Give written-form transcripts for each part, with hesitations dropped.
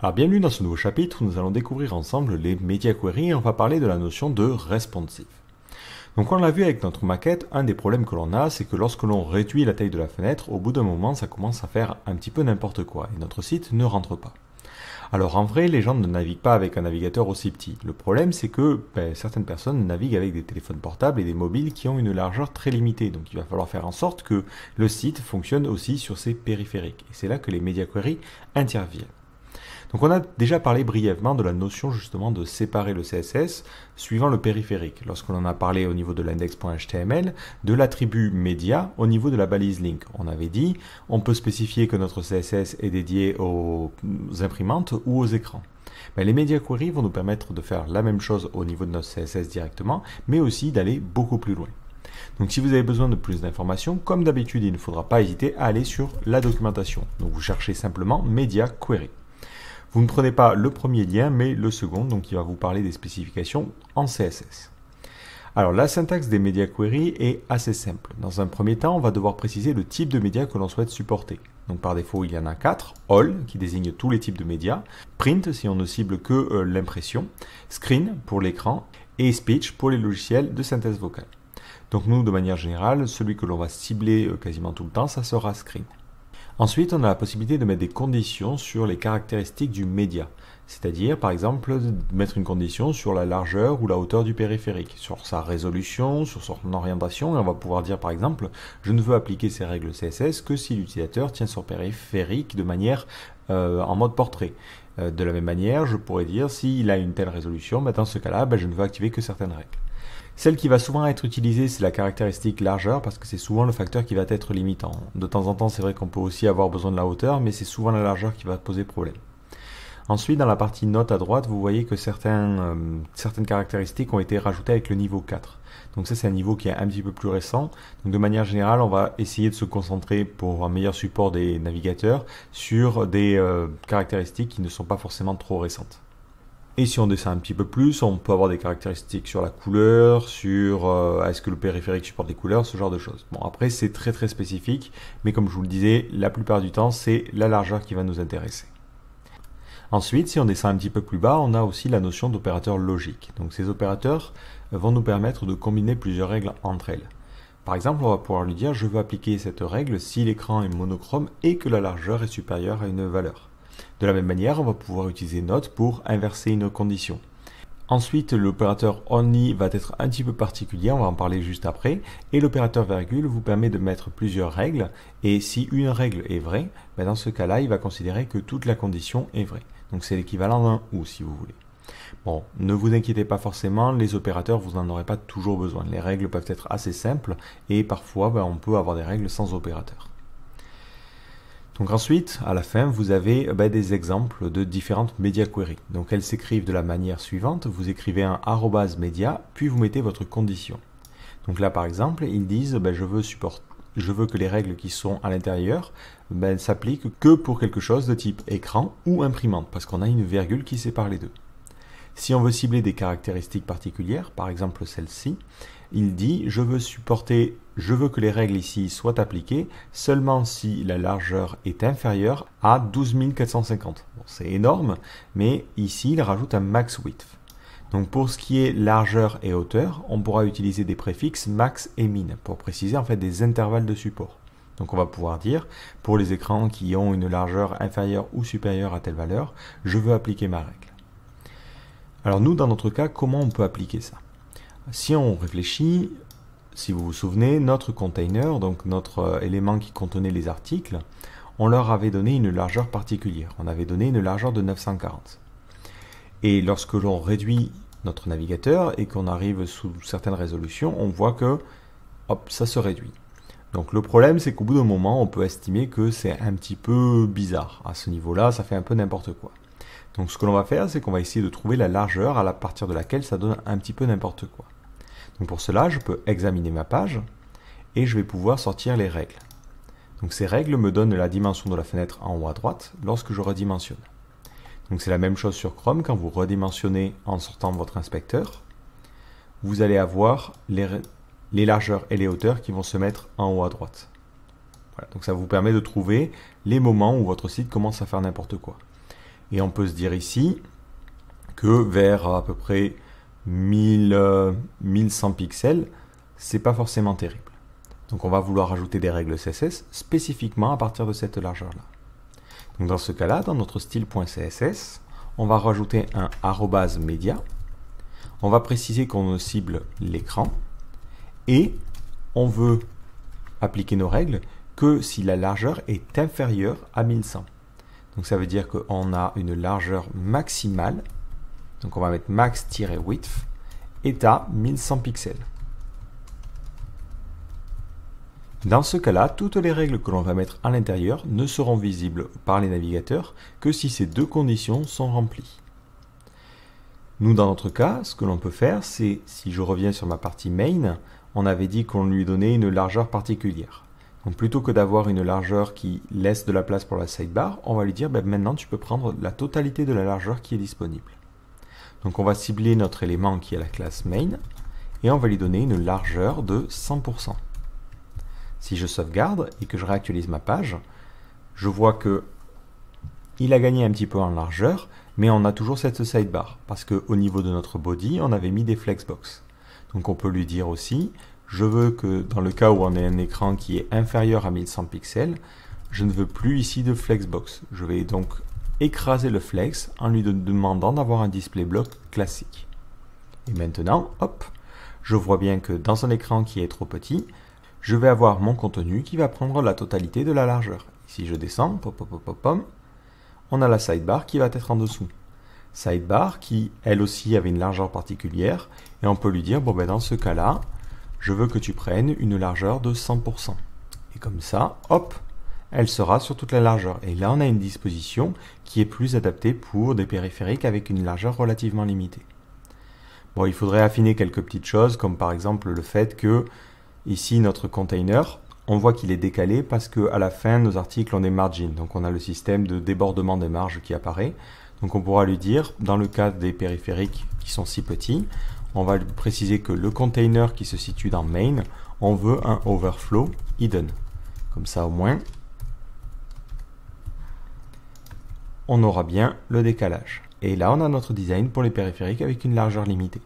Alors bienvenue dans ce nouveau chapitre où nous allons découvrir ensemble les media queries et on va parler de la notion de responsive. Donc on l'a vu avec notre maquette, un des problèmes que l'on a, c'est que lorsque l'on réduit la taille de la fenêtre, au bout d'un moment ça commence à faire un petit peu n'importe quoi et notre site ne rentre pas. Alors en vrai, les gens ne naviguent pas avec un navigateur aussi petit. Le problème c'est que certaines personnes naviguent avec des téléphones portables et des mobiles qui ont une largeur très limitée. Donc il va falloir faire en sorte que le site fonctionne aussi sur ces périphériques. Et c'est là que les media queries interviennent. Donc on a déjà parlé brièvement de la notion justement de séparer le CSS suivant le périphérique, lorsqu'on en a parlé au niveau de l'index.html, de l'attribut média au niveau de la balise link. On avait dit, on peut spécifier que notre CSS est dédié aux imprimantes ou aux écrans. Les media queries vont nous permettre de faire la même chose au niveau de notre CSS directement, mais aussi d'aller beaucoup plus loin. Donc si vous avez besoin de plus d'informations, comme d'habitude, il ne faudra pas hésiter à aller sur la documentation. Donc vous cherchez simplement media query. Vous ne prenez pas le premier lien, mais le second, donc il va vous parler des spécifications en CSS. Alors la syntaxe des media queries est assez simple. Dans un premier temps, on va devoir préciser le type de média que l'on souhaite supporter. Donc par défaut, il y en a 4. All, qui désigne tous les types de médias. Print, si on ne cible que l'impression. Screen, pour l'écran. Et Speech, pour les logiciels de synthèse vocale. Donc nous, de manière générale, celui que l'on va cibler quasiment tout le temps, ça sera Screen. Ensuite, on a la possibilité de mettre des conditions sur les caractéristiques du média. C'est-à-dire, par exemple, de mettre une condition sur la largeur ou la hauteur du périphérique, sur sa résolution, sur son orientation, et on va pouvoir dire, par exemple, je ne veux appliquer ces règles CSS que si l'utilisateur tient son périphérique de manière en mode portrait. De la même manière, je pourrais dire, s'il a une telle résolution, dans ce cas-là, je ne veux activer que certaines règles. Celle qui va souvent être utilisée, c'est la caractéristique largeur, parce que c'est souvent le facteur qui va être limitant. De temps en temps, c'est vrai qu'on peut aussi avoir besoin de la hauteur, mais c'est souvent la largeur qui va poser problème. Ensuite, dans la partie note à droite, vous voyez que certaines caractéristiques ont été rajoutées avec le niveau 4. Donc ça, c'est un niveau qui est un petit peu plus récent. Donc de manière générale, on va essayer de se concentrer pour un meilleur support des navigateurs sur des caractéristiques qui ne sont pas forcément trop récentes. Et si on descend un petit peu plus, on peut avoir des caractéristiques sur la couleur, sur est-ce que le périphérique supporte des couleurs, ce genre de choses. Bon, après, c'est très très spécifique, mais comme je vous le disais, la plupart du temps, c'est la largeur qui va nous intéresser. Ensuite, si on descend un petit peu plus bas, on a aussi la notion d'opérateur logique. Donc ces opérateurs vont nous permettre de combiner plusieurs règles entre elles. Par exemple, on va pouvoir lui dire, je veux appliquer cette règle si l'écran est monochrome et que la largeur est supérieure à une valeur. De la même manière, on va pouvoir utiliser note pour inverser une condition. Ensuite, l'opérateur only va être un petit peu particulier, on va en parler juste après. Et l'opérateur virgule vous permet de mettre plusieurs règles. Et si une règle est vraie, dans ce cas-là, il va considérer que toute la condition est vraie. Donc c'est l'équivalent d'un ou, si vous voulez. Bon, ne vous inquiétez pas forcément, les opérateurs, vous n'en aurez pas toujours besoin. Les règles peuvent être assez simples et parfois, on peut avoir des règles sans opérateur. Donc ensuite, à la fin, vous avez des exemples de différentes media queries. Donc elles s'écrivent de la manière suivante. Vous écrivez un arrobase media, puis vous mettez votre condition. Donc là, par exemple, ils disent je veux que les règles qui sont à l'intérieur s'appliquent que pour quelque chose de type écran ou imprimante, parce qu'on a une virgule qui sépare les deux. Si on veut cibler des caractéristiques particulières, par exemple celle-ci, il dit je veux que les règles ici soient appliquées seulement si la largeur est inférieure à 12 450. Bon, c'est énorme, mais ici il rajoute un max width. Donc pour ce qui est largeur et hauteur, on pourra utiliser des préfixes max et min pour préciser en fait des intervalles de support. Donc on va pouvoir dire pour les écrans qui ont une largeur inférieure ou supérieure à telle valeur, je veux appliquer ma règle. Alors nous, dans notre cas, comment on peut appliquer ça? Si on réfléchit, si vous vous souvenez, notre container, donc notre élément qui contenait les articles, on leur avait donné une largeur particulière. On avait donné une largeur de 940. Et lorsque l'on réduit notre navigateur et qu'on arrive sous certaines résolutions, on voit que ça se réduit. Donc le problème, c'est qu'au bout d'un moment, on peut estimer que c'est un petit peu bizarre. À ce niveau-là, ça fait un peu n'importe quoi. Donc ce que l'on va faire, c'est qu'on va essayer de trouver la largeur à partir de laquelle ça donne un petit peu n'importe quoi. Donc pour cela, je peux examiner ma page et je vais pouvoir sortir les règles. Donc ces règles me donnent la dimension de la fenêtre en haut à droite lorsque je redimensionne. Donc c'est la même chose sur Chrome, quand vous redimensionnez en sortant votre inspecteur, vous allez avoir les largeurs et les hauteurs qui vont se mettre en haut à droite. Voilà, donc ça vous permet de trouver les moments où votre site commence à faire n'importe quoi. Et on peut se dire ici que vers à peu près 1100 pixels, c'est pas forcément terrible. Donc on va vouloir ajouter des règles CSS spécifiquement à partir de cette largeur-là. Donc dans ce cas-là, dans notre style.css, on va rajouter un @media. On va préciser qu'on cible l'écran et on veut appliquer nos règles que si la largeur est inférieure à 1100. Donc ça veut dire qu'on a une largeur maximale. Donc on va mettre max-width est à 1100 pixels. Dans ce cas-là, toutes les règles que l'on va mettre à l'intérieur ne seront visibles par les navigateurs que si ces deux conditions sont remplies. Nous, dans notre cas, ce que l'on peut faire, c'est, si je reviens sur ma partie main, on avait dit qu'on lui donnait une largeur particulière. Donc plutôt que d'avoir une largeur qui laisse de la place pour la sidebar, on va lui dire maintenant tu peux prendre la totalité de la largeur qui est disponible. Donc on va cibler notre élément qui est la classe main et on va lui donner une largeur de 100%. Si je sauvegarde et que je réactualise ma page, je vois que il a gagné un petit peu en largeur, mais on a toujours cette sidebar parce qu'au niveau de notre body, on avait mis des flexbox. Donc on peut lui dire aussi, je veux que dans le cas où on a un écran qui est inférieur à 1100 pixels, je ne veux plus ici de flexbox. Je vais donc écraser le flex en lui demandant d'avoir un display block classique. Et maintenant, hop, je vois bien que dans un écran qui est trop petit, je vais avoir mon contenu qui va prendre la totalité de la largeur. Si je descends, on a la sidebar qui va être en dessous. Sidebar qui, elle aussi, avait une largeur particulière, et on peut lui dire, dans ce cas-là, je veux que tu prennes une largeur de 100%. Et comme ça, hop, elle sera sur toute la largeur. Et là, on a une disposition qui est plus adaptée pour des périphériques avec une largeur relativement limitée. Bon, il faudrait affiner quelques petites choses, comme par exemple le fait que ici, notre container, on voit qu'il est décalé parce qu'à la fin, nos articles ont des margins. Donc, on a le système de débordement des marges qui apparaît. Donc, on pourra lui dire, dans le cas des périphériques qui sont si petits, on va lui préciser que le container qui se situe dans main, on veut un overflow hidden. Comme ça, au moins, on aura bien le décalage. Et là, on a notre design pour les périphériques avec une largeur limitée.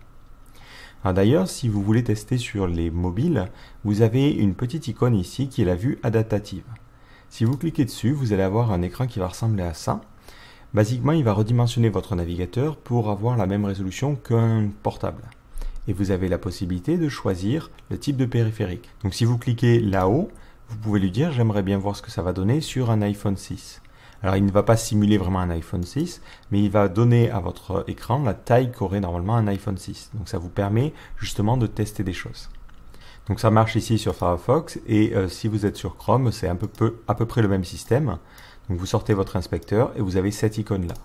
D'ailleurs, si vous voulez tester sur les mobiles, vous avez une petite icône ici qui est la vue adaptative. Si vous cliquez dessus, vous allez avoir un écran qui va ressembler à ça. Basiquement, il va redimensionner votre navigateur pour avoir la même résolution qu'un portable. Et vous avez la possibilité de choisir le type de périphérique. Donc si vous cliquez là-haut, vous pouvez lui dire « J'aimerais bien voir ce que ça va donner sur un iPhone 6 ». Alors, il ne va pas simuler vraiment un iPhone 6, mais il va donner à votre écran la taille qu'aurait normalement un iPhone 6. Donc, ça vous permet justement de tester des choses. Donc, ça marche ici sur Firefox et si vous êtes sur Chrome, c'est à peu près le même système. Donc, vous sortez votre inspecteur et vous avez cette icône-là.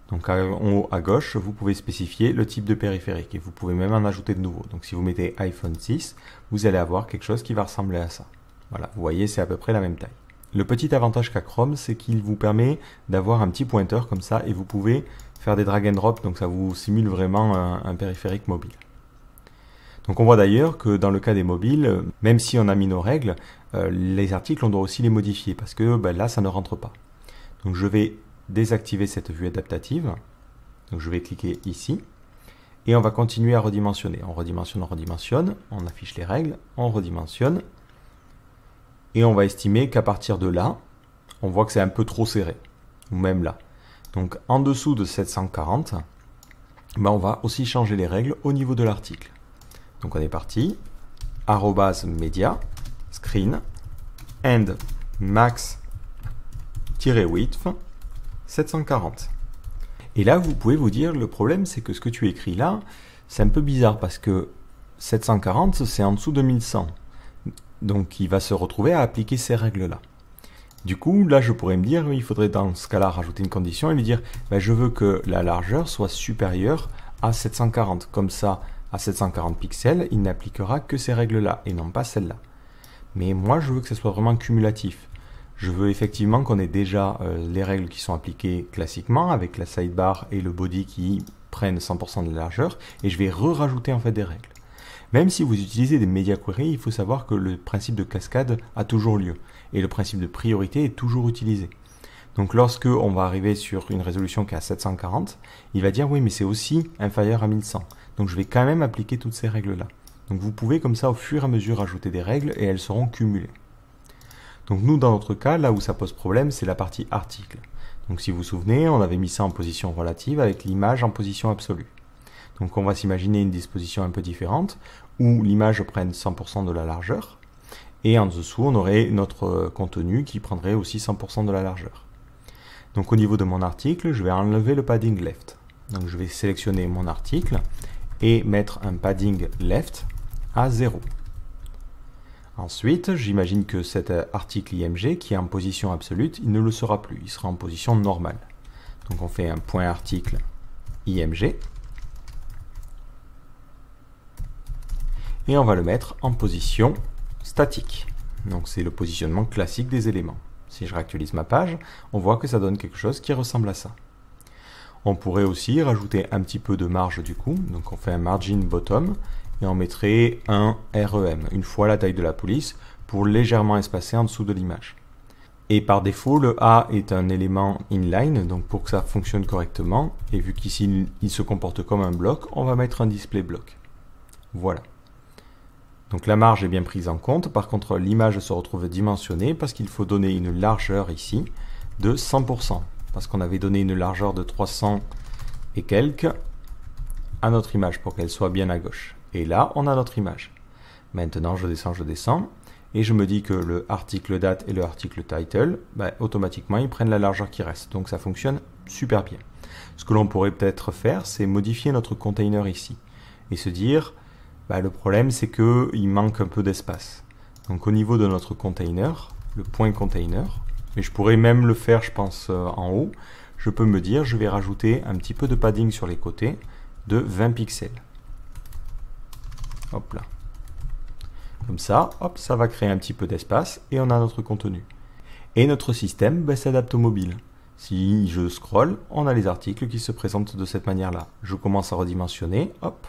Donc, en haut à gauche, vous pouvez spécifier le type de périphérique et vous pouvez même en ajouter de nouveaux. Donc, si vous mettez iPhone 6, vous allez avoir quelque chose qui va ressembler à ça. Voilà, vous voyez, c'est à peu près la même taille. Le petit avantage qu'a Chrome, c'est qu'il vous permet d'avoir un petit pointeur comme ça et vous pouvez faire des drag and drop, donc ça vous simule vraiment un périphérique mobile. Donc on voit d'ailleurs que dans le cas des mobiles, même si on a mis nos règles, les articles on doit aussi les modifier parce que là ça ne rentre pas. Donc je vais désactiver cette vue adaptative, donc je vais cliquer ici et on va continuer à redimensionner. On redimensionne, on affiche les règles, on redimensionne. Et on va estimer qu'à partir de là, on voit que c'est un peu trop serré, ou même là. Donc en dessous de 740, on va aussi changer les règles au niveau de l'article. Donc on est parti, @media, screen, and max-width, 740. Et là, vous pouvez vous dire, le problème, c'est que ce que tu écris là, c'est un peu bizarre, parce que 740, c'est en dessous de 1100. Donc, il va se retrouver à appliquer ces règles-là. Du coup, là, je pourrais me dire, il faudrait dans ce cas-là rajouter une condition et lui dire, je veux que la largeur soit supérieure à 740. Comme ça, à 740 pixels, il n'appliquera que ces règles-là et non pas celles-là. Mais moi, je veux que ce soit vraiment cumulatif. Je veux effectivement qu'on ait déjà les règles qui sont appliquées classiquement avec la sidebar et le body qui prennent 100% de la largeur et je vais rajouter en fait des règles. Même si vous utilisez des media queries, il faut savoir que le principe de cascade a toujours lieu et le principe de priorité est toujours utilisé. Donc lorsque on va arriver sur une résolution qui est à 740, il va dire oui mais c'est aussi inférieur à 1100. Donc je vais quand même appliquer toutes ces règles-là. Donc vous pouvez comme ça au fur et à mesure ajouter des règles et elles seront cumulées. Donc nous dans notre cas, là où ça pose problème, c'est la partie article. Donc si vous vous souvenez, on avait mis ça en position relative avec l'image en position absolue. Donc on va s'imaginer une disposition un peu différente où l'image prenne 100% de la largeur et en dessous on aurait notre contenu qui prendrait aussi 100% de la largeur. Donc au niveau de mon article, je vais enlever le padding left. Donc je vais sélectionner mon article et mettre un padding left à 0. Ensuite, j'imagine que cet article IMG qui est en position absolue, il ne le sera plus, il sera en position normale. Donc on fait un point article IMG et on va le mettre en position statique. Donc c'est le positionnement classique des éléments. Si je réactualise ma page, on voit que ça donne quelque chose qui ressemble à ça. On pourrait aussi rajouter un petit peu de marge du coup, donc on fait un margin bottom et on mettrait un REM, une fois la taille de la police, pour légèrement espacer en dessous de l'image. Et par défaut, le A est un élément inline, donc pour que ça fonctionne correctement, et vu qu'ici il se comporte comme un bloc, on va mettre un display bloc. Voilà. Donc la marge est bien prise en compte, par contre l'image se retrouve dimensionnée parce qu'il faut donner une largeur ici de 100%, parce qu'on avait donné une largeur de 300 et quelques à notre image pour qu'elle soit bien à gauche. Et là, on a notre image. Maintenant, je descends, et je me dis que le article date et le article title, automatiquement, ils prennent la largeur qui reste. Donc ça fonctionne super bien. Ce que l'on pourrait peut-être faire, c'est modifier notre container ici, et se dire, le problème, c'est qu'il manque un peu d'espace. Donc au niveau de notre container, le point container, et je pourrais même le faire, je pense, en haut, je peux me dire, je vais rajouter un petit peu de padding sur les côtés de 20 pixels. Hop là. Comme ça, hop, ça va créer un petit peu d'espace et on a notre contenu. Et notre système s'adapte au mobile. Si je scrolle, on a les articles qui se présentent de cette manière-là. Je commence à redimensionner, hop,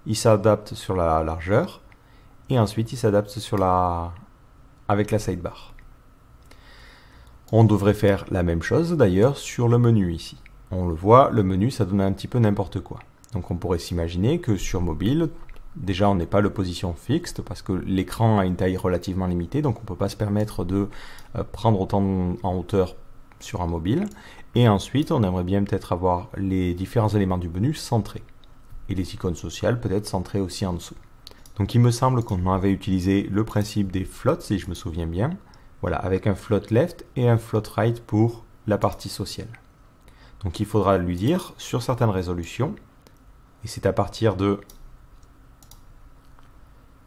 il s'adapte sur la largeur et ensuite il s'adapte sur avec la sidebar. On devrait faire la même chose d'ailleurs sur le menu ici. On le voit, le menu ça donne un petit peu n'importe quoi. Donc on pourrait s'imaginer que sur mobile, déjà on n'est pas le position fixe parce que l'écran a une taille relativement limitée, donc on ne peut pas se permettre de prendre autant en hauteur sur un mobile. Et ensuite on aimerait bien peut-être avoir les différents éléments du menu centrés. Et les icônes sociales peut-être centrées aussi en dessous. Donc il me semble qu'on avait utilisé le principe des floats, si je me souviens bien. Voilà, avec un float left et un float right pour la partie sociale. Donc il faudra lui dire, sur certaines résolutions, et c'est à partir de...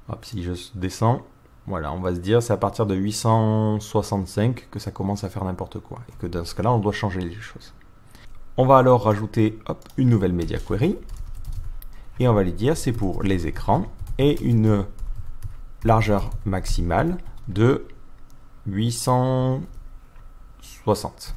Hop, si je descends, voilà, on va se dire, c'est à partir de 865 que ça commence à faire n'importe quoi. Et que dans ce cas-là, on doit changer les choses. On va alors rajouter une nouvelle media query. Et on va lui dire, c'est pour les écrans et une largeur maximale de 860.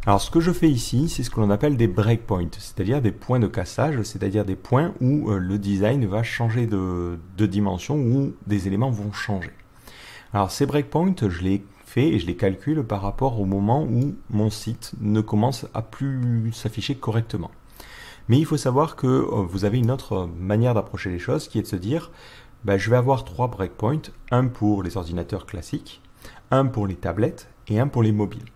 Alors ce que je fais ici, c'est ce que l'on appelle des breakpoints, c'est-à-dire des points de cassage, c'est-à-dire des points où le design va changer de dimension, où des éléments vont changer. Alors ces breakpoints, je les fais et je les calcule par rapport au moment où mon site ne commence à plus s'afficher correctement. Mais il faut savoir que vous avez une autre manière d'approcher les choses qui est de se dire je vais avoir 3 breakpoints, un pour les ordinateurs classiques, un pour les tablettes et un pour les mobiles.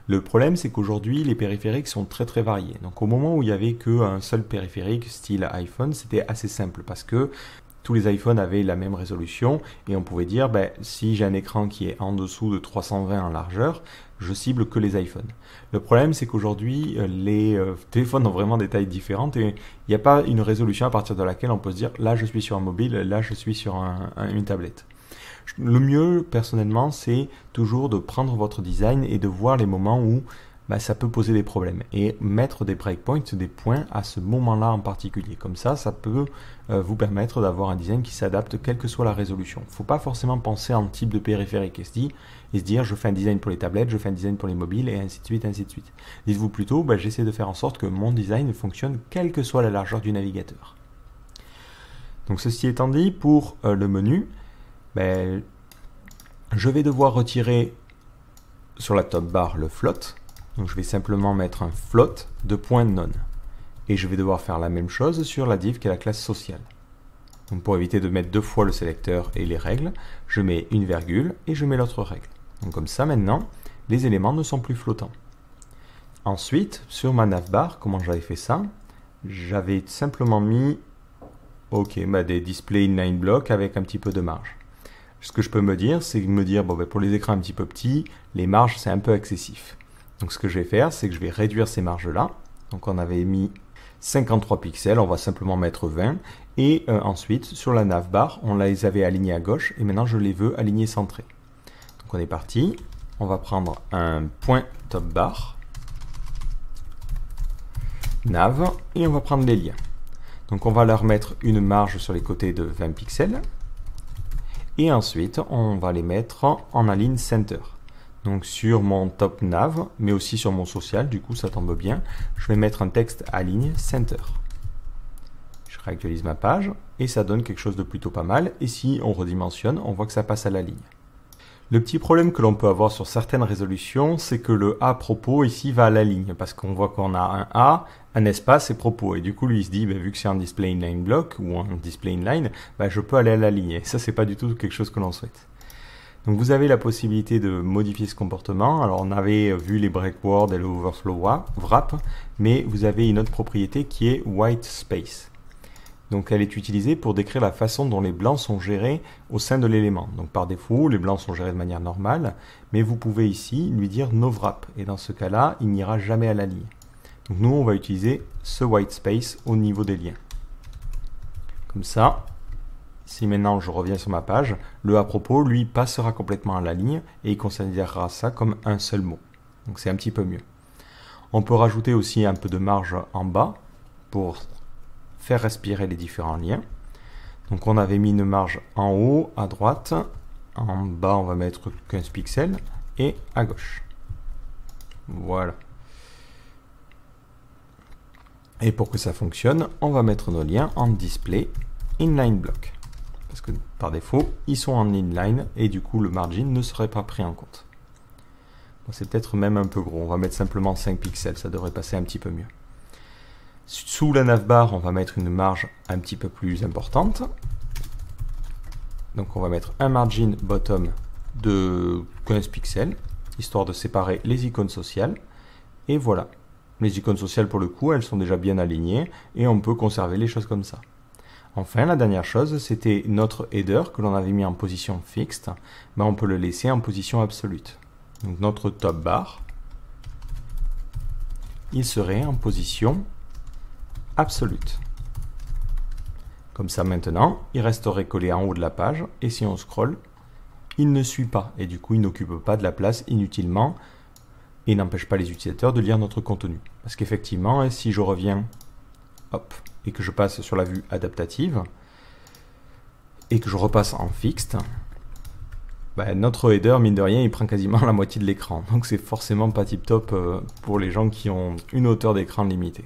Le problème c'est qu'aujourd'hui les périphériques sont très très variés. Donc au moment où il n'y avait qu'un seul périphérique style iPhone, c'était assez simple parce que tous les iPhones avaient la même résolution et on pouvait dire si j'ai un écran qui est en dessous de 320 en largeur, je cible que les iPhones. Le problème c'est qu'aujourd'hui les téléphones ont vraiment des tailles différentes et il n'y a pas une résolution à partir de laquelle on peut se dire là je suis sur un mobile, là je suis sur une tablette. Le mieux personnellement c'est toujours de prendre votre design et de voir les moments où ça peut poser des problèmes et mettre des breakpoints, des points à ce moment-là en particulier. Comme ça peut vous permettre d'avoir un design qui s'adapte quelle que soit la résolution. Il ne faut pas forcément penser en type de périphérique et se dire je fais un design pour les tablettes, je fais un design pour les mobiles et ainsi de suite, ainsi de suite. Dites-vous plutôt j'essaie de faire en sorte que mon design fonctionne quelle que soit la largeur du navigateur. Donc ceci étant dit, pour le menu, je vais devoir retirer sur la top bar le float. Donc je vais simplement mettre un float de point none. Et je vais devoir faire la même chose sur la div qui est la classe sociale. Donc pour éviter de mettre deux fois le sélecteur et les règles, je mets une virgule et je mets l'autre règle. Donc comme ça maintenant, les éléments ne sont plus flottants. Ensuite, sur ma navbar, comment j'avais fait ça? J'avais simplement mis des display inline blocks avec un petit peu de marge. Ce que je peux me dire, c'est me dire, pour les écrans un petit peu petits, les marges c'est un peu excessif. Donc ce que je vais faire, c'est que je vais réduire ces marges-là. Donc on avait mis 53 pixels, on va simplement mettre 20. Et ensuite, sur la navbar, on les avait alignés à gauche et maintenant je les veux alignés centrés. Donc on est parti. On va prendre un point top bar, nav, et on va prendre les liens. Donc on va leur mettre une marge sur les côtés de 20 pixels. Et ensuite, on va les mettre en align center. Donc sur mon top nav, mais aussi sur mon social, du coup ça tombe bien, je vais mettre un texte align center. Je réactualise ma page et ça donne quelque chose de plutôt pas mal. Et si on redimensionne, on voit que ça passe à la ligne. Le petit problème que l'on peut avoir sur certaines résolutions, c'est que le A propos ici va à la ligne, parce qu'on voit qu'on a un A, un espace et propos. Et du coup, lui, il se dit, vu que c'est un display inline block ou un display inline, je peux aller à la ligne. Et ça, c'est pas du tout quelque chose que l'on souhaite. Donc vous avez la possibilité de modifier ce comportement. Alors on avait vu les breakwords et le overflow wrap, mais vous avez une autre propriété qui est white space. Donc elle est utilisée pour décrire la façon dont les blancs sont gérés au sein de l'élément. Donc par défaut, les blancs sont gérés de manière normale, mais vous pouvez ici lui dire no wrap. Et dans ce cas-là, il n'ira jamais à la ligne. Donc nous, on va utiliser ce white space au niveau des liens. Comme ça, si maintenant je reviens sur ma page, le à propos, lui, passera complètement à la ligne et il considérera ça comme un seul mot. Donc c'est un petit peu mieux. On peut rajouter aussi un peu de marge en bas pour faire respirer les différents liens. Donc on avait mis une marge en haut, à droite, en bas on va mettre 15 pixels et à gauche. Voilà. Et pour que ça fonctionne, on va mettre nos liens en display inline block. Parce que par défaut, ils sont en inline et du coup le margin ne serait pas pris en compte. Bon, c'est peut-être même un peu gros, on va mettre simplement 5 pixels, ça devrait passer un petit peu mieux. Sous la navbar, on va mettre une marge un petit peu plus importante. Donc on va mettre un margin bottom de 15 pixels, histoire de séparer les icônes sociales. Et voilà. Les icônes sociales, pour le coup, elles sont déjà bien alignées et on peut conserver les choses comme ça. Enfin, la dernière chose, c'était notre header que l'on avait mis en position fixed. On peut le laisser en position absolue. Donc notre top bar, il serait en position absolute. Comme ça maintenant, il resterait collé en haut de la page et si on scrolle, il ne suit pas et du coup il n'occupe pas de la place inutilement et n'empêche pas les utilisateurs de lire notre contenu. Parce qu'effectivement, si je reviens et que je passe sur la vue adaptative et que je repasse en fixed, notre header, mine de rien, il prend quasiment la moitié de l'écran. Donc c'est forcément pas tip top pour les gens qui ont une hauteur d'écran limitée.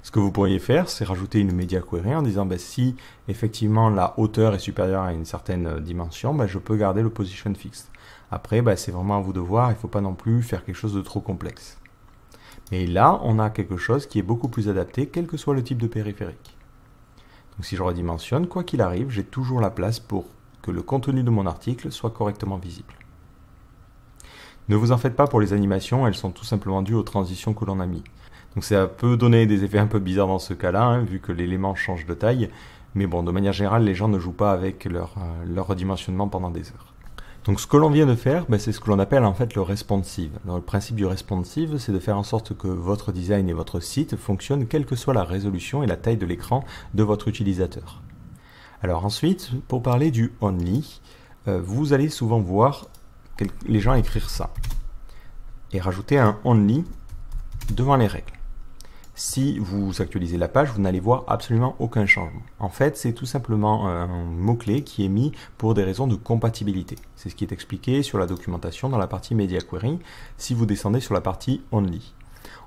Ce que vous pourriez faire, c'est rajouter une media query en disant si effectivement la hauteur est supérieure à une certaine dimension, je peux garder le position fixed. Après, c'est vraiment à vous de voir, il ne faut pas non plus faire quelque chose de trop complexe. Et là, on a quelque chose qui est beaucoup plus adapté, quel que soit le type de périphérique. Donc si je redimensionne, quoi qu'il arrive, j'ai toujours la place pour que le contenu de mon article soit correctement visible. Ne vous en faites pas pour les animations, elles sont tout simplement dues aux transitions que l'on a mis. Donc ça peut donner des effets un peu bizarres dans ce cas-là, vu que l'élément change de taille. Mais bon, de manière générale, les gens ne jouent pas avec leur redimensionnement pendant des heures. Donc ce que l'on vient de faire, c'est ce que l'on appelle en fait le responsive. Alors, le principe du responsive, c'est de faire en sorte que votre design et votre site fonctionnent quelle que soit la résolution et la taille de l'écran de votre utilisateur. Alors ensuite, pour parler du only, vous allez souvent voir les gens écrire ça et rajouter un only devant les règles. Si vous actualisez la page, vous n'allez voir absolument aucun changement. En fait, c'est tout simplement un mot-clé qui est mis pour des raisons de compatibilité. C'est ce qui est expliqué sur la documentation dans la partie Media Query, si vous descendez sur la partie Only.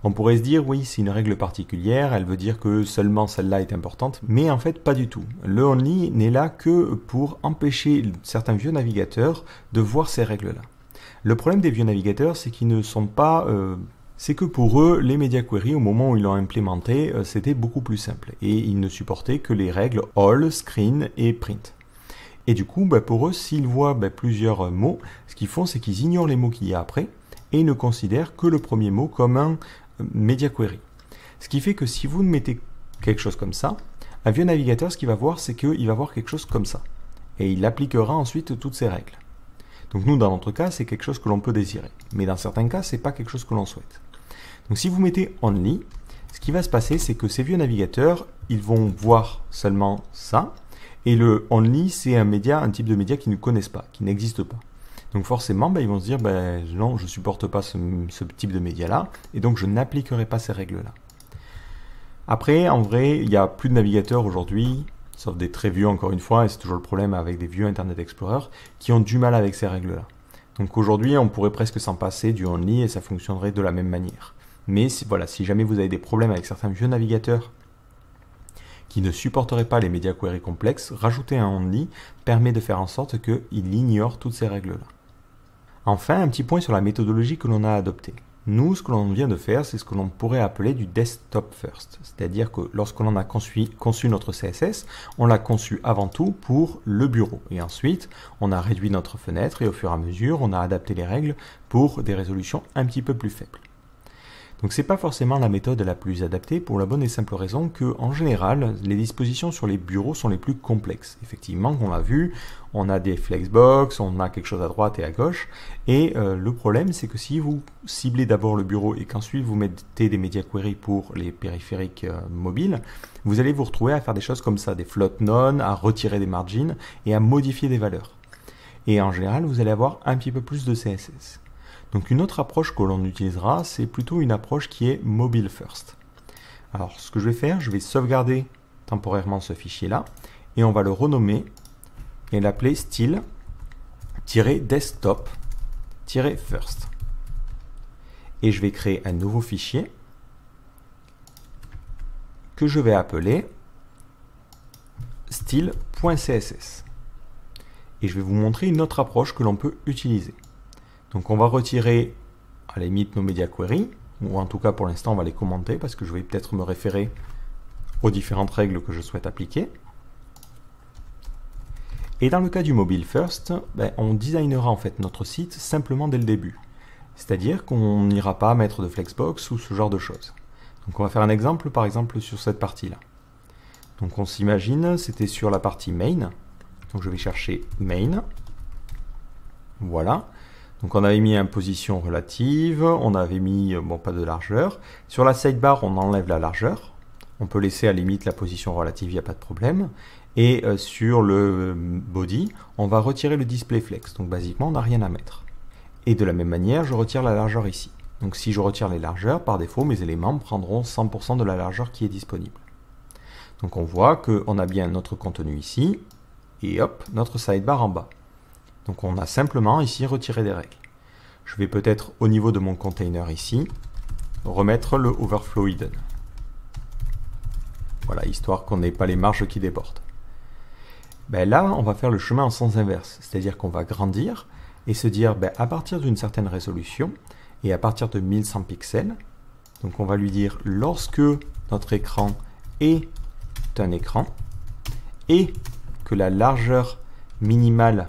On pourrait se dire, oui, c'est une règle particulière, elle veut dire que seulement celle-là est importante, mais en fait, pas du tout. Le Only n'est là que pour empêcher certains vieux navigateurs de voir ces règles-là. Le problème des vieux navigateurs, c'est qu'ils ne sont pas... c'est que pour eux, les Media Query, au moment où ils l'ont implémenté, c'était beaucoup plus simple. Et ils ne supportaient que les règles all, screen et print. Et du coup, pour eux, s'ils voient plusieurs mots, ce qu'ils font, c'est qu'ils ignorent les mots qu'il y a après, et ils ne considèrent que le premier mot comme un Media Query. Ce qui fait que si vous mettez quelque chose comme ça, un vieux navigateur, ce qu'il va voir, c'est qu'il va voir quelque chose comme ça. Et il appliquera ensuite toutes ces règles. Donc nous, dans notre cas, c'est quelque chose que l'on peut désirer. Mais dans certains cas, c'est pas quelque chose que l'on souhaite. Donc si vous mettez only, ce qui va se passer, c'est que ces vieux navigateurs, ils vont voir seulement ça. Et le only, c'est un type de média qu'ils ne connaissent pas, qui n'existe pas. Donc forcément, ils vont se dire, non, je ne supporte pas ce type de média-là, et donc je n'appliquerai pas ces règles-là. Après, en vrai, il n'y a plus de navigateurs aujourd'hui, sauf des très vieux encore une fois, et c'est toujours le problème avec des vieux Internet Explorer, qui ont du mal avec ces règles-là. Donc aujourd'hui, on pourrait presque s'en passer du only, et ça fonctionnerait de la même manière. Mais voilà, si jamais vous avez des problèmes avec certains vieux navigateurs qui ne supporteraient pas les Media Query complexes, rajouter un only permet de faire en sorte qu'il ignore toutes ces règles-là. Enfin, un petit point sur la méthodologie que l'on a adoptée. Nous, ce que l'on vient de faire, c'est ce que l'on pourrait appeler du desktop first. C'est-à-dire que lorsque l'on a conçu notre CSS, on l'a conçu avant tout pour le bureau. Et ensuite, on a réduit notre fenêtre et au fur et à mesure, on a adapté les règles pour des résolutions un petit peu plus faibles. Donc c'est pas forcément la méthode la plus adaptée pour la bonne et simple raison que, en général, les dispositions sur les bureaux sont les plus complexes. Effectivement, on l'a vu, on a des flexbox, on a quelque chose à droite et à gauche, et le problème c'est que si vous ciblez d'abord le bureau et qu'ensuite vous mettez des Media Query pour les périphériques mobiles, vous allez vous retrouver à faire des choses comme ça, des float none, à retirer des margins et à modifier des valeurs. Et en général, vous allez avoir un petit peu plus de CSS. Donc une autre approche que l'on utilisera, c'est plutôt une approche qui est mobile first. Alors ce que je vais faire, je vais sauvegarder temporairement ce fichier-là, et on va le renommer, et l'appeler style-desktop-first. Et je vais créer un nouveau fichier, que je vais appeler style.css. Et je vais vous montrer une autre approche que l'on peut utiliser. Donc on va retirer à la limite nos Media Query, ou en tout cas pour l'instant on va les commenter parce que je vais peut-être me référer aux différentes règles que je souhaite appliquer. Et dans le cas du mobile first, on designera en fait notre site simplement dès le début. C'est-à-dire qu'on n'ira pas mettre de flexbox ou ce genre de choses. Donc on va faire un exemple par exemple sur cette partie-là. Donc on s'imagine, c'était sur la partie main. Donc je vais chercher main. Voilà. Donc on avait mis une position relative, on avait mis pas de largeur. Sur la sidebar, on enlève la largeur. On peut laisser à la limite la position relative, il n'y a pas de problème. Et sur le body, on va retirer le display flex. Donc basiquement, on n'a rien à mettre. Et de la même manière, je retire la largeur ici. Donc si je retire les largeurs, par défaut, mes éléments prendront 100% de la largeur qui est disponible. Donc on voit qu'on a bien notre contenu ici, et hop, notre sidebar en bas. Donc on a simplement ici retiré des règles. Je vais peut-être au niveau de mon container ici, remettre le overflow hidden. Voilà, histoire qu'on n'ait pas les marges qui débordent. Là, on va faire le chemin en sens inverse, c'est-à-dire qu'on va grandir et se dire à partir d'une certaine résolution et à partir de 1100 pixels, donc on va lui dire lorsque notre écran est un écran et que la largeur minimale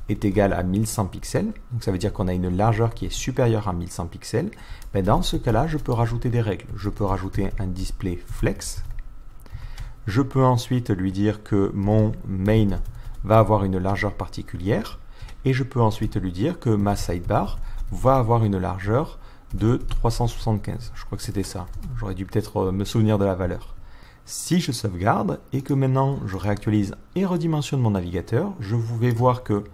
est égale à 1100 pixels, donc ça veut dire qu'on a une largeur qui est supérieure à 1100 pixels, dans ce cas-là, je peux rajouter des règles. Je peux rajouter un display flex. Je peux ensuite lui dire que mon main va avoir une largeur particulière, et je peux ensuite lui dire que ma sidebar va avoir une largeur de 375. Je crois que c'était ça. J'aurais dû peut-être me souvenir de la valeur. Si je sauvegarde et que maintenant je réactualise et redimensionne mon navigateur, je vais voir que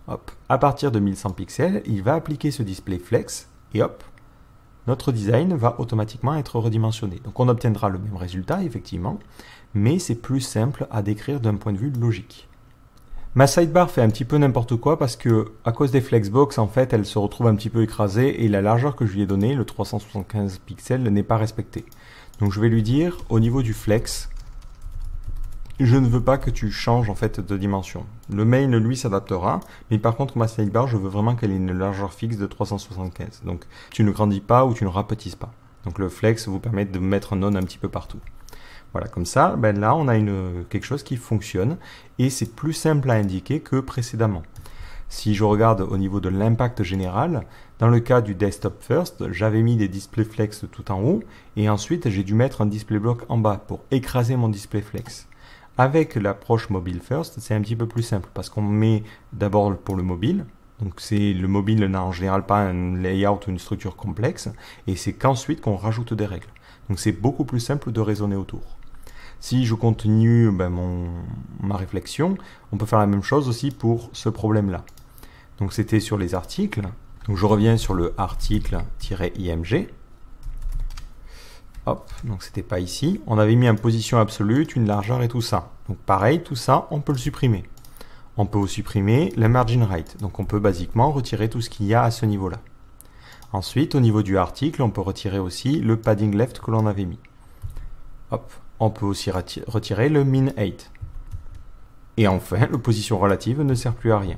hop, à partir de 1100 pixels, il va appliquer ce display flex et hop, notre design va automatiquement être redimensionné. Donc on obtiendra le même résultat effectivement, mais c'est plus simple à décrire d'un point de vue logique. Ma sidebar fait un petit peu n'importe quoi parce que à cause des flexbox, en fait, elle se retrouve un petit peu écrasée et la largeur que je lui ai donnée, le 375 pixels, n'est pas respectée. Donc je vais lui dire au niveau du flex, je ne veux pas que tu changes en fait de dimension. Le main, lui, s'adaptera, mais par contre, ma slide bar, je veux vraiment qu'elle ait une largeur fixe de 375. Donc, tu ne grandis pas ou tu ne rapetisses pas. Donc, le flex vous permet de mettre un node un petit peu partout. Voilà, comme ça, ben là, on a quelque chose qui fonctionne et c'est plus simple à indiquer que précédemment. Si je regarde au niveau de l'impact général, dans le cas du desktop first, j'avais mis des display flex tout en haut et ensuite j'ai dû mettre un display block en bas pour écraser mon display flex. Avec l'approche mobile first, c'est un petit peu plus simple parce qu'on met d'abord pour le mobile. Donc le mobile n'a en général pas un layout ou une structure complexe et c'est qu'ensuite qu'on rajoute des règles. Donc c'est beaucoup plus simple de raisonner autour. Si je continue ma réflexion, on peut faire la même chose aussi pour ce problème-là. Donc c'était sur les articles. Donc je reviens sur le article-img. Hop, donc c'était pas ici. On avait mis en position absolue, une largeur et tout ça. Donc pareil, tout ça, on peut le supprimer. On peut aussi supprimer la margin right. Donc on peut basiquement retirer tout ce qu'il y a à ce niveau-là. Ensuite, au niveau du article, on peut retirer aussi le padding left que l'on avait mis. Hop, on peut aussi retirer le min 8. Et enfin, la position relative ne sert plus à rien.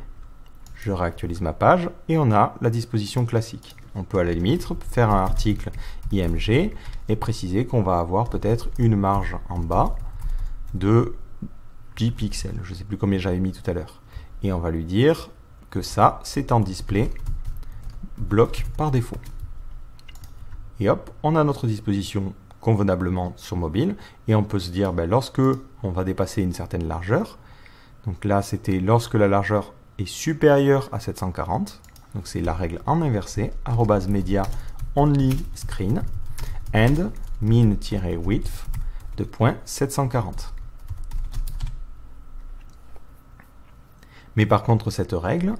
Je réactualise ma page et on a la disposition classique. On peut à la limite faire un article IMG et préciser qu'on va avoir peut-être une marge en bas de 10 pixels. Je ne sais plus combien j'avais mis tout à l'heure. Et on va lui dire que ça, c'est en display bloc par défaut. Et hop, on a notre disposition convenablement sur mobile et on peut se dire lorsque on va dépasser une certaine largeur, donc là c'était lorsque la largeur est supérieure à 740, donc c'est la règle en inversé, @media only screen and min-width de point 740. Mais par contre cette règle,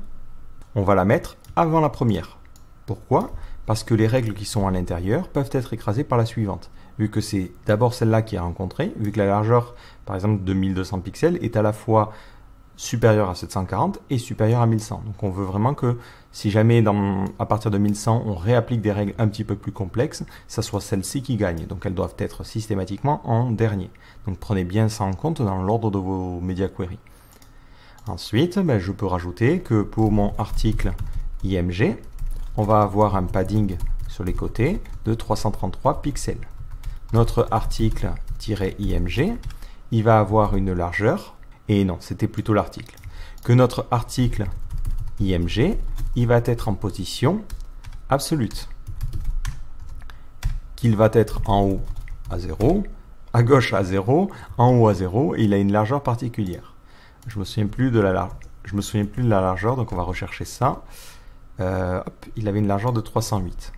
on va la mettre avant la première. Pourquoi ? Parce que les règles qui sont à l'intérieur peuvent être écrasées par la suivante. Vu que c'est d'abord celle-là qui est rencontrée, vu que la largeur, par exemple, de 1200 pixels est à la fois supérieure à 740 et supérieure à 1100. Donc on veut vraiment que, si jamais à partir de 1100, on réapplique des règles un petit peu plus complexes, ça soit celles-ci qui gagnent. Donc elles doivent être systématiquement en dernier. Donc prenez bien ça en compte dans l'ordre de vos media queries. Ensuite, je peux rajouter que pour mon article IMG, on va avoir un padding sur les côtés de 333 pixels. Notre article-img, il va avoir une largeur, et non, c'était plutôt l'article, que notre article img, il va être en position absolue, qu'il va être en haut à 0, à gauche à 0, en haut à 0, et il a une largeur particulière. Je me souviens plus de la largeur, donc on va rechercher ça. Hop, il avait une largeur de 308.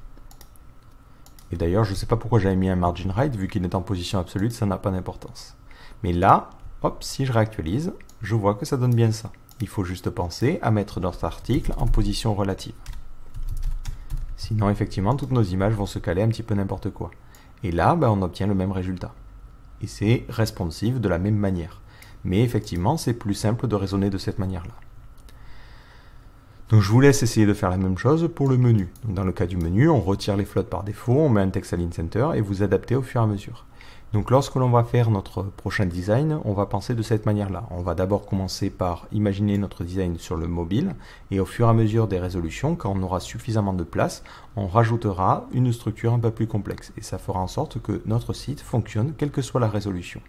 Et d'ailleurs, je ne sais pas pourquoi j'avais mis un margin right, vu qu'il est en position absolue, ça n'a pas d'importance. Mais là, hop, si je réactualise, je vois que ça donne bien ça. Il faut juste penser à mettre notre article en position relative. Sinon, effectivement, toutes nos images vont se caler un petit peu n'importe quoi. Et là, on obtient le même résultat. Et c'est responsive de la même manière. Mais effectivement, c'est plus simple de raisonner de cette manière-là. Donc je vous laisse essayer de faire la même chose pour le menu. Donc dans le cas du menu, on retire les flottes par défaut, on met un texte align center et vous adaptez au fur et à mesure. Donc lorsque l'on va faire notre prochain design, on va penser de cette manière-là. On va d'abord commencer par imaginer notre design sur le mobile et au fur et à mesure des résolutions, quand on aura suffisamment de place, on rajoutera une structure un peu plus complexe. Et ça fera en sorte que notre site fonctionne quelle que soit la résolution.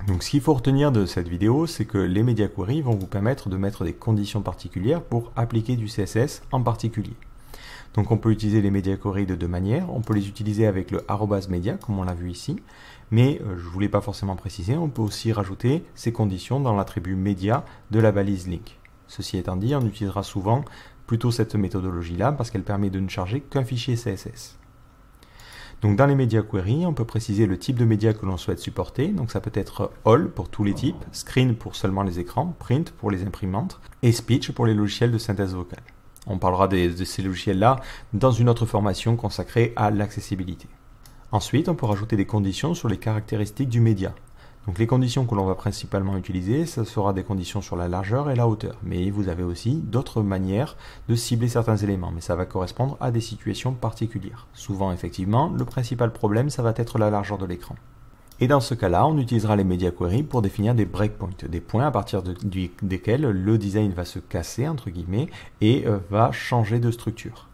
Donc ce qu'il faut retenir de cette vidéo, c'est que les media queries vont vous permettre de mettre des conditions particulières pour appliquer du CSS en particulier. Donc on peut utiliser les media queries de deux manières. On peut les utiliser avec le @media, comme on l'a vu ici, mais je ne voulais pas forcément préciser, on peut aussi rajouter ces conditions dans l'attribut media de la balise link. Ceci étant dit, on utilisera souvent plutôt cette méthodologie-là parce qu'elle permet de ne charger qu'un fichier CSS. Donc dans les media queries, on peut préciser le type de média que l'on souhaite supporter. Donc ça peut être all pour tous les types, screen pour seulement les écrans, print pour les imprimantes et speech pour les logiciels de synthèse vocale. On parlera de ces logiciels-là dans une autre formation consacrée à l'accessibilité. Ensuite, on peut rajouter des conditions sur les caractéristiques du média. Donc les conditions que l'on va principalement utiliser, ce sera des conditions sur la largeur et la hauteur. Mais vous avez aussi d'autres manières de cibler certains éléments, mais ça va correspondre à des situations particulières. Souvent, effectivement, le principal problème, ça va être la largeur de l'écran. Et dans ce cas-là, on utilisera les Media Query pour définir des breakpoints, des points à partir desquels le design va se casser, entre guillemets, et va changer de structure.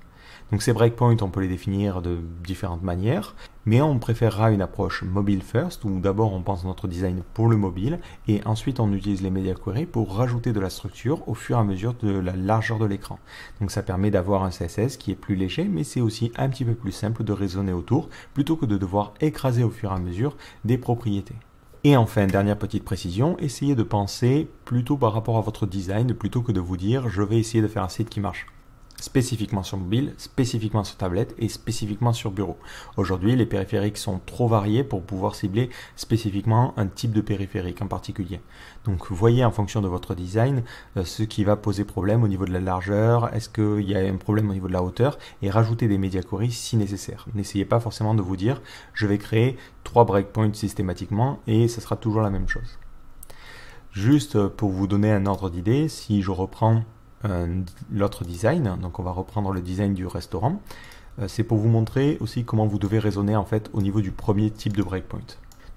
Donc ces breakpoints, on peut les définir de différentes manières, mais on préférera une approche mobile first, où d'abord on pense notre design pour le mobile, et ensuite on utilise les Media Query pour rajouter de la structure au fur et à mesure de la largeur de l'écran. Donc ça permet d'avoir un CSS qui est plus léger, mais c'est aussi un petit peu plus simple de raisonner autour, plutôt que de devoir écraser au fur et à mesure des propriétés. Et enfin, dernière petite précision, essayez de penser plutôt par rapport à votre design, plutôt que de vous dire je vais essayer de faire un site qui marche spécifiquement sur mobile, spécifiquement sur tablette et spécifiquement sur bureau. Aujourd'hui, les périphériques sont trop variés pour pouvoir cibler spécifiquement un type de périphérique en particulier. Donc voyez en fonction de votre design ce qui va poser problème au niveau de la largeur, est-ce qu'il y a un problème au niveau de la hauteur, et rajoutez des Media Query si nécessaire. N'essayez pas forcément de vous dire je vais créer 3 breakpoints systématiquement et ce sera toujours la même chose. Juste pour vous donner un ordre d'idée, si je reprends l'autre design, donc on va reprendre le design du restaurant, c'est pour vous montrer aussi comment vous devez raisonner en fait au niveau du premier type de breakpoint.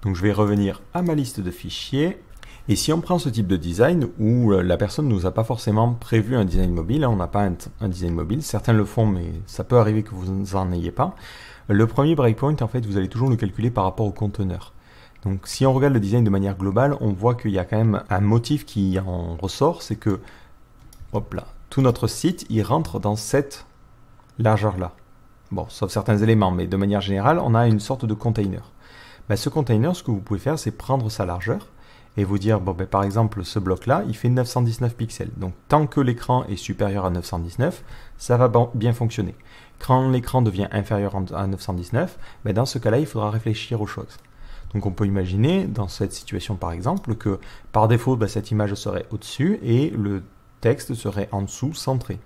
Donc je vais revenir à ma liste de fichiers, et si on prend ce type de design où la personne ne nous a pas forcément prévu un design mobile, on n'a pas un design mobile, certains le font mais ça peut arriver que vous n'en ayez pas, le premier breakpoint en fait vous allez toujours le calculer par rapport au conteneur. Donc si on regarde le design de manière globale, on voit qu'il y a quand même un motif qui en ressort, c'est que hop là, tout notre site, il rentre dans cette largeur-là. Bon, sauf certains éléments, mais de manière générale, on a une sorte de container. Ben, ce container, ce que vous pouvez faire, c'est prendre sa largeur et vous dire, bon, ben, par exemple, ce bloc-là, il fait 919 pixels. Donc, tant que l'écran est supérieur à 919, ça va bien fonctionner. Quand l'écran devient inférieur à 919, ben, dans ce cas-là, il faudra réfléchir aux choses. Donc on peut imaginer, dans cette situation par exemple, que par défaut, ben, cette image serait au-dessus et le texte serait en dessous, centré.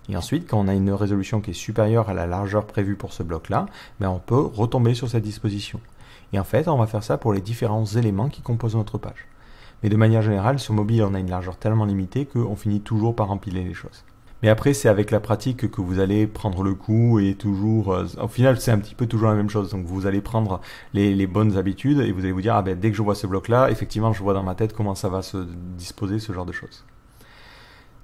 Et ensuite, quand on a une résolution qui est supérieure à la largeur prévue pour ce bloc-là, ben on peut retomber sur cette disposition. Et en fait, on va faire ça pour les différents éléments qui composent notre page. Mais de manière générale, sur mobile, on a une largeur tellement limitée qu'on finit toujours par empiler les choses. Mais après, c'est avec la pratique que vous allez prendre le coup et toujours... au final, c'est un petit peu toujours la même chose. Donc, vous allez prendre les bonnes habitudes et vous allez vous dire, ah ben, dès que je vois ce bloc-là, effectivement, je vois dans ma tête comment ça va se disposer, ce genre de choses.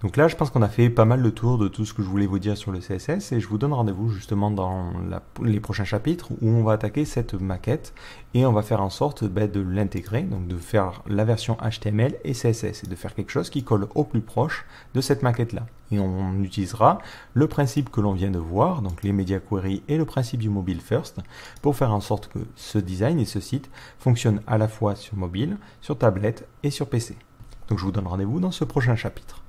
Donc là, je pense qu'on a fait pas mal le tour de tout ce que je voulais vous dire sur le CSS et je vous donne rendez-vous justement dans les prochains chapitres où on va attaquer cette maquette et on va faire en sorte de l'intégrer, donc de faire la version HTML et CSS et de faire quelque chose qui colle au plus proche de cette maquette-là. Et on utilisera le principe que l'on vient de voir, donc les Media Query et le principe du mobile first, pour faire en sorte que ce design et ce site fonctionnent à la fois sur mobile, sur tablette et sur PC. Donc je vous donne rendez-vous dans ce prochain chapitre.